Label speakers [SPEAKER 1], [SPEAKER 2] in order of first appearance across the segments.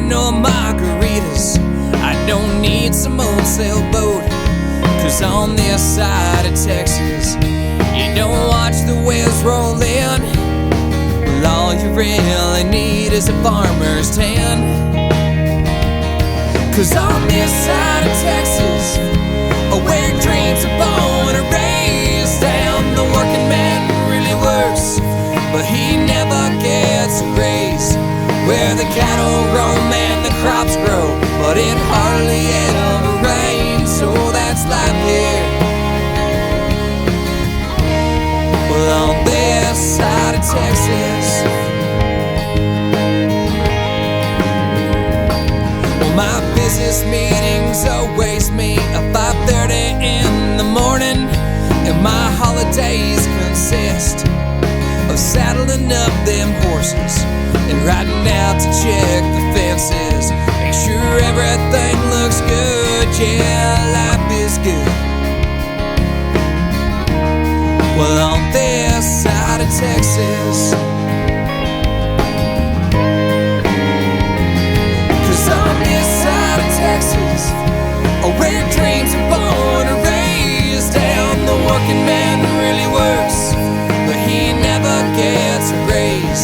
[SPEAKER 1] no margaritas. I don't need some old sailboat, 'cause on this side of Texas you don't watch the waves roll in. Well, all you really need is a farmer's tan. 'Cause on this side of Texas, where dreams are born and raised, down the working man really works, but he never gets a raise. Where the cattle roam and the crops grow, but it hardly ever rains. So that's life here. Well, on this side of Texas. Well, my business meetings always meet at 5:30 in the morning, and my holidays consist of saddling up them horses and riding out to check the fences, make sure everything looks good. Yeah, life is good. Well, on this side of Texas, 'cause on this side of Texas, where dreams are born and raised, down the working man really works, but he never gets a raise.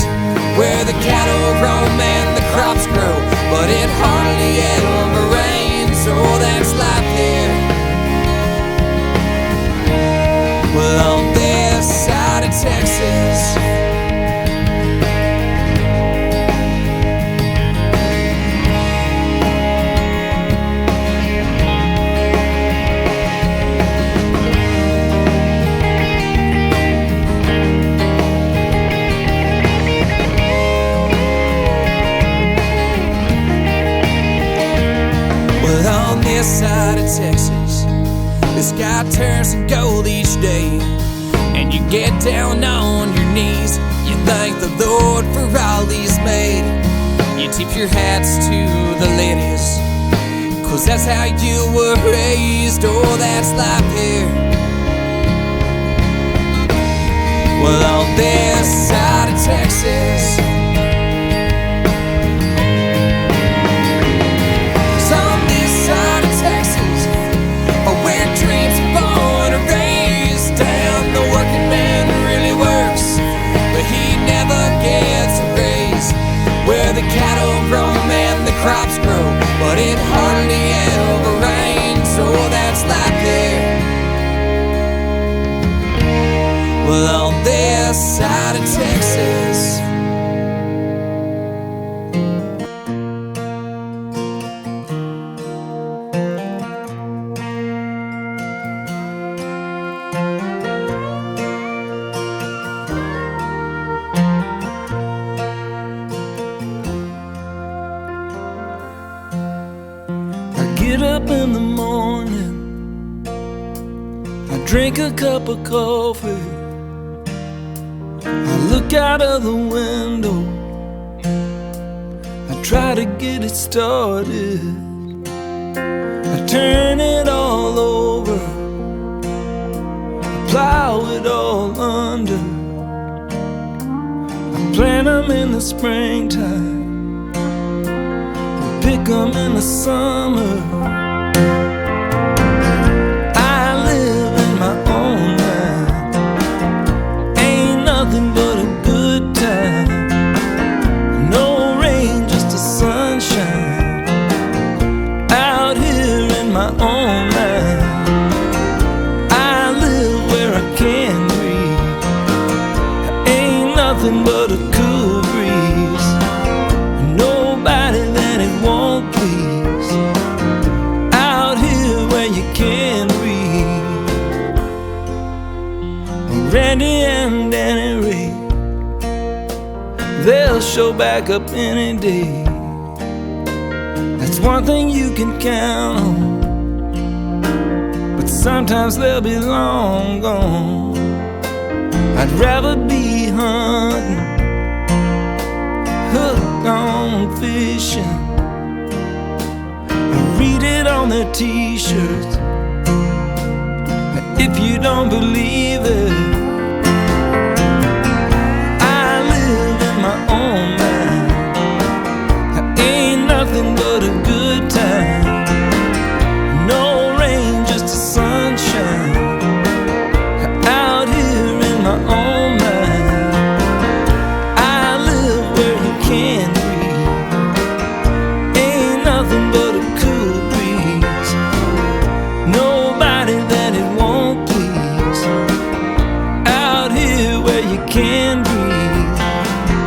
[SPEAKER 1] Where the cattle roam and the crops grow, but it hardly ever rains. So that's life here. Well, on this side of Texas. On this side of Texas, the sky turns to gold each day, and you get down on your knees. You thank the Lord for all He's made. You tip your hats to the ladies, 'cause that's how you were raised. Oh, that's life here. Well, on this side of Texas, where dreams are born and raised, down the working man really works, but he never gets a raise. Where the cattle roam and the crops grow, but it hardly ever rains. So that's life here. Well, on this side of Texas.
[SPEAKER 2] Get up in the morning, I drink a cup of coffee, I look out of the window, I try to get it started, I turn it all over, I plow it all under, I plant them in the springtime, pick them in the summer. I live in my own mind, ain't nothing but a good time. No rain, just the sunshine, out here in my own mind. I live where I can breathe, ain't nothing but a cool breeze. Nobody that it won't please, out here where you can breathe. Randy and Danny Ray, they'll show back up any day. That's one thing you can count on, but sometimes they'll be long gone. I'd rather be hunting, hooked on fishing. I read it on their t-shirts. If you don't believe it,